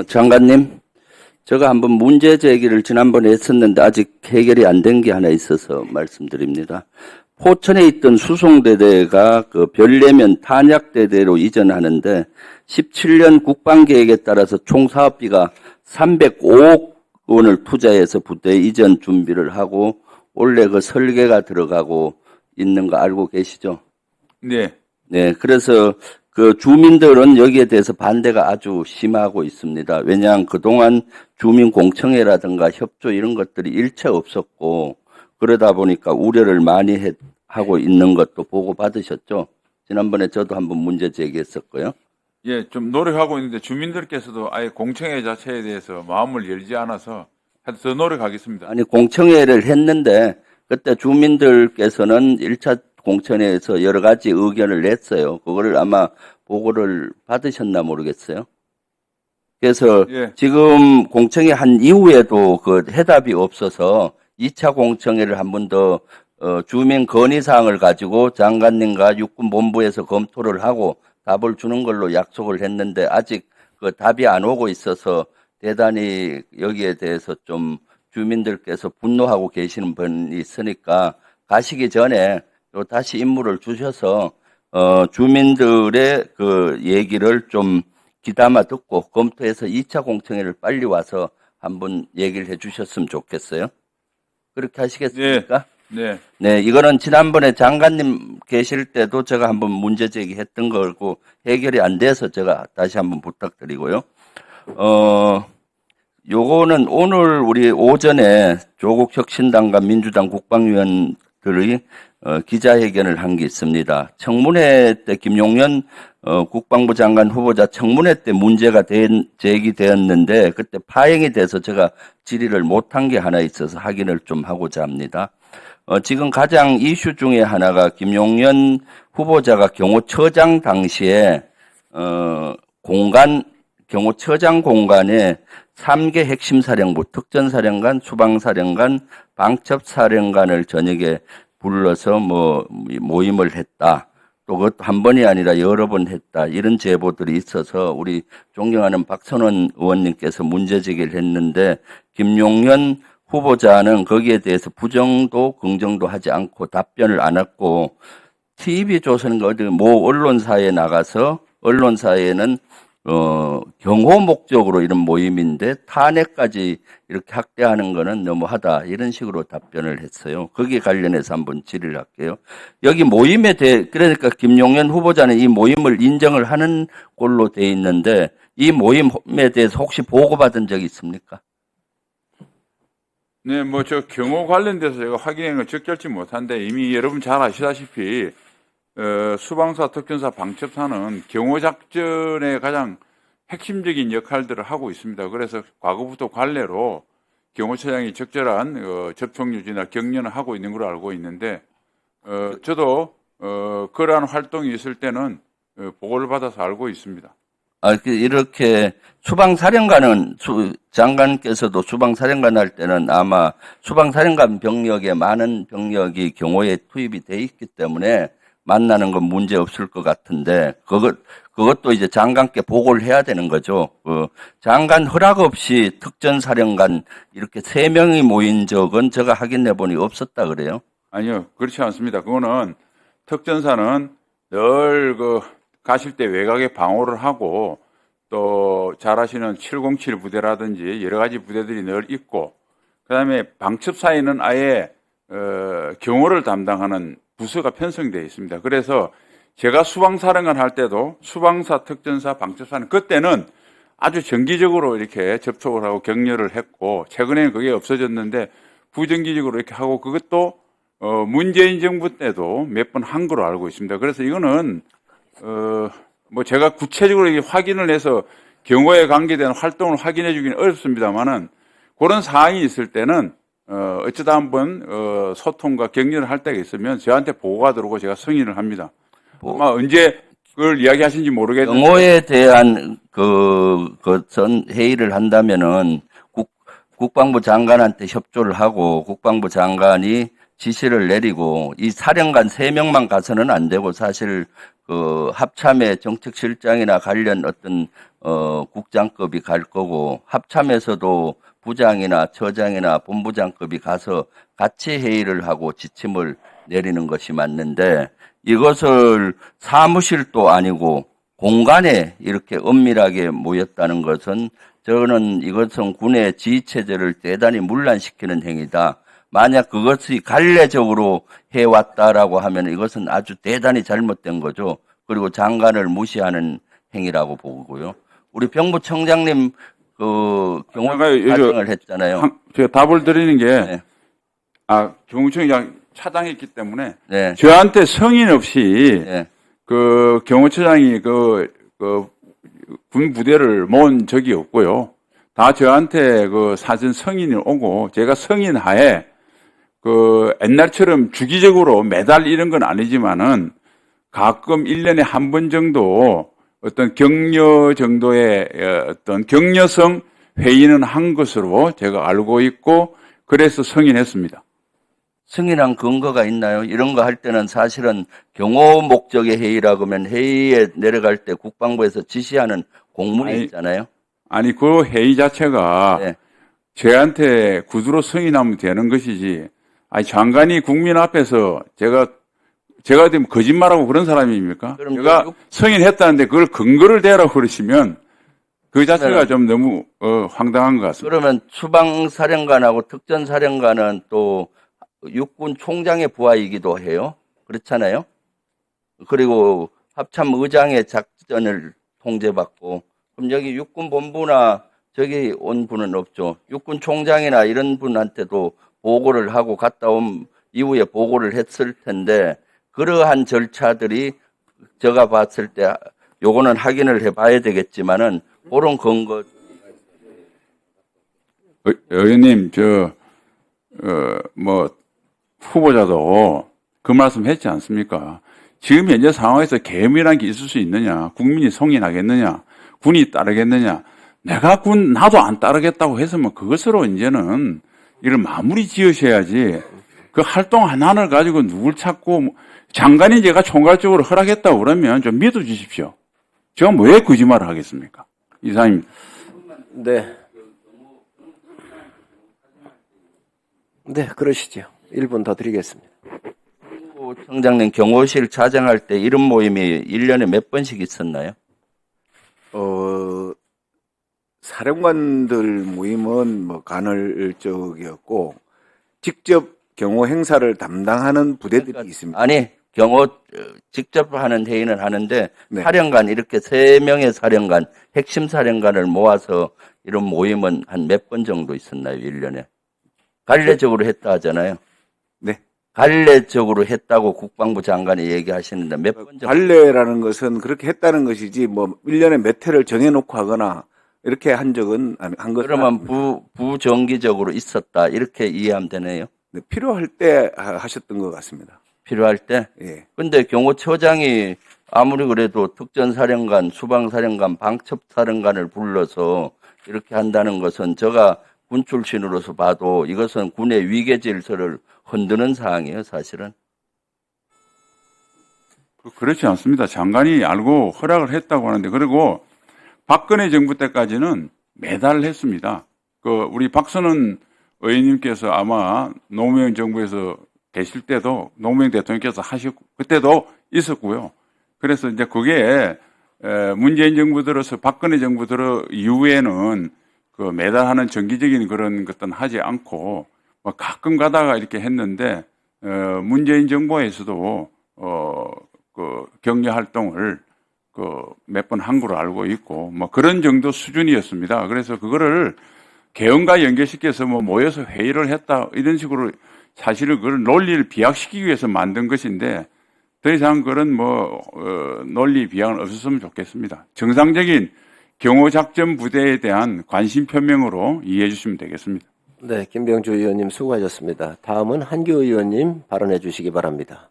장관님, 제가 한번 문제 제기를 지난번에 했었는데 아직 해결이 안 된 게 하나 있어서 말씀드립니다. 포천에 있던 수송대대가 그 별내면 탄약대대로 이전하는데 17년 국방계획에 따라서 총 사업비가 305억 원을 투자해서 부대 이전 준비를 하고 원래 그 설계가 들어가고 있는 거 알고 계시죠? 네. 네, 그래서 그 주민들은 여기에 대해서 반대가 아주 심하고 있습니다. 왜냐하면 그동안 주민공청회라든가 협조 이런 것들이 일체 없었고 그러다 보니까 우려를 많이 하고 있는 것도 보고받으셨죠? 지난번에 저도 한번 문제 제기했었고요. 예, 좀 노력하고 있는데 주민들께서도 아예 공청회 자체에 대해서 마음을 열지 않아서 더 노력하겠습니다. 아니, 공청회를 했는데 그때 주민들께서는 1차 공청회에서 여러 가지 의견을 냈어요. 그거를 아마 보고를 받으셨나 모르겠어요. 그래서 예. 지금 공청회 한 이후에도 그 해답이 없어서 2차 공청회를 한 번 더 주민 건의사항을 가지고 장관님과 육군본부에서 검토를 하고 답을 주는 걸로 약속을 했는데 아직 그 답이 안 오고 있어서 대단히 여기에 대해서 좀 주민들께서 분노하고 계시는 분이 있으니까 가시기 전에 또 다시 임무를 주셔서 주민들의 그 얘기를 좀 귀담아 듣고 검토해서 2차 공청회를 빨리 와서 한번 얘기를 해 주셨으면 좋겠어요. 그렇게 하시겠습니까? 네. 네, 이거는 지난번에 장관님 계실 때도 제가 한번 문제 제기했던 거고 해결이 안 돼서 제가 다시 한번 부탁드리고요. 요거는 오늘 우리 오전에 조국 혁신당과 민주당 국방위원들의 기자회견을 한 게 있습니다. 청문회 때 김용현 국방부 장관 후보자 청문회 때 문제가 제기되었는데 그때 파행이 돼서 제가 질의를 못한 게 하나 있어서 확인을 좀 하고자 합니다. 지금 가장 이슈 중에 하나가 김용현 후보자가 경호처장 당시에 경호처장 공간에 3개 핵심 사령부, 특전사령관, 수방사령관, 방첩사령관을 저녁에 불러서 모임을 했다. 또 그것도 한 번이 아니라 여러 번 했다. 이런 제보들이 있어서 우리 존경하는 박선원 의원님께서 문제 제기를 했는데 김용현 후보자는 거기에 대해서 부정도 긍정도 하지 않고 답변을 안 했고 TV조선인가 어디 언론사에 나가서 언론사에는 경호 목적으로 이런 모임인데 탄핵까지 이렇게 학대하는 거는 너무하다 이런 식으로 답변을 했어요. 거기에 관련해서 한번 질의를 할게요. 여기 모임에 대해 그러니까 김용현 후보자는 이 모임을 인정을 하는 걸로 돼 있는데 이 모임에 대해서 혹시 보고받은 적이 있습니까? 네, 저 경호 관련돼서 제가 확인한 건 적절치 못한데 이미 여러분 잘 아시다시피 수방사, 특전사, 방첩사는 경호작전의 가장 핵심적인 역할들을 하고 있습니다. 그래서 과거부터 관례로 경호처장이 적절한 접촉 유지나 격려를 하고 있는 걸로 알고 있는데 저도 그러한 활동이 있을 때는 보고를 받아서 알고 있습니다. 이렇게 수방사령관은 장관께서도 수방사령관 할 때는 아마 수방사령관 병력에 많은 병력이 경호에 투입이 돼 있기 때문에 만나는 건 문제 없을 것 같은데 그것도 이제 장관께 보고를 해야 되는 거죠. 장관 허락 없이 특전사령관 이렇게 3명이 모인 적은 제가 확인해 보니 없었다 그래요. 아니요, 그렇지 않습니다. 그거는 특전사는 늘 가실 때 외곽에 방어를 하고 또 잘 아시는 707 부대라든지 여러 가지 부대들이 늘 있고 그다음에 방첩사에는 아예 경호를 담당하는 부서가 편성되어 있습니다. 그래서 제가 수방사령관 할 때도 수방사, 특전사, 방첩사는 그때는 아주 정기적으로 이렇게 접촉을 하고 격려를 했고 최근에는 그게 없어졌는데 부정기적으로 이렇게 하고 그것도 문재인 정부 때도 몇 번 한 걸로 알고 있습니다. 그래서 이거는 제가 구체적으로 확인을 해서 경호에 관계된 활동을 확인해 주기는 어렵습니다만은 그런 사항이 있을 때는 어쩌다 한번 소통과 격려를 할 때가 있으면 저한테 보고가 들어오고 제가 승인을 합니다. 아마 언제 그걸 이야기하신지 모르겠는데 경호에 대한 전 회의를 한다면은 국방부 장관한테 협조를 하고 국방부 장관이 지시를 내리고 이 사령관 3명만 가서는 안 되고 사실 그 합참의 정책실장이나 관련 어떤 국장급이 갈 거고 합참에서도 부장이나 처장이나 본부장급이 가서 같이 회의를 하고 지침을 내리는 것이 맞는데 이것을 사무실도 아니고 공간에 이렇게 은밀하게 모였다는 것은 저는 이것은 군의 지휘체제를 대단히 문란시키는 행위다. 만약 그것이 관례적으로 해왔다라고 하면 이것은 아주 대단히 잘못된 거죠. 그리고 장관을 무시하는 행위라고 보고요. 우리 병무청장님 그 경호 사정을 했잖아요. 제가 답을 드리는 게 네. 경호청장 차장했기 때문에 네. 저한테 성인 없이 네. 그 경호처장이 군 부대를 모은 적이 없고요. 다 저한테 그 사전 성인이 오고 제가 성인 하에 그 옛날처럼 주기적으로 매달 이런 건 아니지만은 가끔 1년에 한 번 정도 어떤 격려 정도의 어떤 격려성 회의는 한 것으로 제가 알고 있고 그래서 승인했습니다. 승인한 근거가 있나요? 이런 거 할 때는 사실은 경호 목적의 회의라고 하면 회의에 내려갈 때 국방부에서 지시하는 공문이 있잖아요. 아니 그 회의 자체가 네. 저한테 구두로 승인하면 되는 것이지. 아니 장관이 국민 앞에서 제가 되면 거짓말하고 그런 사람입니까? 그럼 제가 승인했다는데 그걸 근거를 대라고 그러시면 그 자체가 좀 너무 황당한 것 같습니다. 그러면 수방사령관하고 특전사령관은 또 육군 총장의 부하이기도 해요. 그렇잖아요. 그리고 합참의장의 작전을 통제받고 그럼 여기 육군본부나 저기 온 분은 없죠. 육군 총장이나 이런 분한테도 보고를 하고 갔다 온 이후에 보고를 했을 텐데 그러한 절차들이 제가 봤을 때 요거는 확인을 해봐야 되겠지만은 그런 근거. 의원님 후보자도 그 말씀 했지 않습니까? 지금 현재 상황에서 계엄이라는 게 있을 수 있느냐? 국민이 송인하겠느냐? 군이 따르겠느냐? 내가 나도 안 따르겠다고 했으면 그것으로 이제는 이걸 마무리 지으셔야지. 그 활동 하나를 가지고 누굴 찾고 장관이 제가 총괄적으로 허락했다고 그러면 좀 믿어주십시오. 제가 왜 거짓말을 하겠습니까? 이사님. 네. 네, 그러시죠. 1분 더 드리겠습니다. 청장님 경호실 차장할 때 이런 모임이 1년에 몇 번씩 있었나요? 사령관들 모임은 뭐 간헐적이었고 직접 경호 행사를 담당하는 부대들이 있습니다. 아니 경호 직접 하는 회의는 하는데 네. 사령관 이렇게 3명의 사령관 핵심 사령관을 모아서 이런 모임은 한 몇 번 정도 있었나요? 1년에 관례적으로 했다 하잖아요. 네. 관례적으로 했다고 국방부 장관이 얘기하시는데 몇 번 정도? 관례라는 것은 그렇게 했다는 것이지 뭐 1년에 몇 회를 정해놓고 하거나 이렇게 한 적은 한 것은 그러면 부정기적으로 있었다 이렇게 이해하면 되네요. 네, 필요할 때 하셨던 것 같습니다. 필요할 때. 예. 근데 경호처장이 아무리 그래도 특전사령관, 수방사령관, 방첩사령관을 불러서 이렇게 한다는 것은 제가 군 출신으로서 봐도 이것은 군의 위계 질서를 흔드는 사항이에요, 사실은. 그렇지 않습니다. 장관이 알고 허락을 했다고 하는데 그리고 박근혜 정부 때까지는 매달 했습니다. 우리 박선원 의원님께서 아마 노무현 정부에서 계실 때도 노무현 대통령께서 하셨고 그때도 있었고요. 그래서 이제 그게 문재인 정부 들어서 박근혜 정부 들어 이후에는 그 매달 하는 정기적인 그런 것들은 하지 않고 뭐 가끔 가다가 이렇게 했는데 문재인 정부에서도 그 격려 활동을 몇 번 한 걸로 알고 있고 뭐 그런 정도 수준이었습니다. 그래서 그거를 계엄과 연계시켜서 뭐 모여서 회의를 했다 이런 식으로 사실은 그걸 논리를 비약시키기 위해서 만든 것인데 더 이상 그런 논리 비약은 없었으면 좋겠습니다. 정상적인 경호작전 부대에 대한 관심 표명으로 이해해 주시면 되겠습니다. 네, 김병주 의원님 수고하셨습니다. 다음은 한교 의원님 발언해 주시기 바랍니다.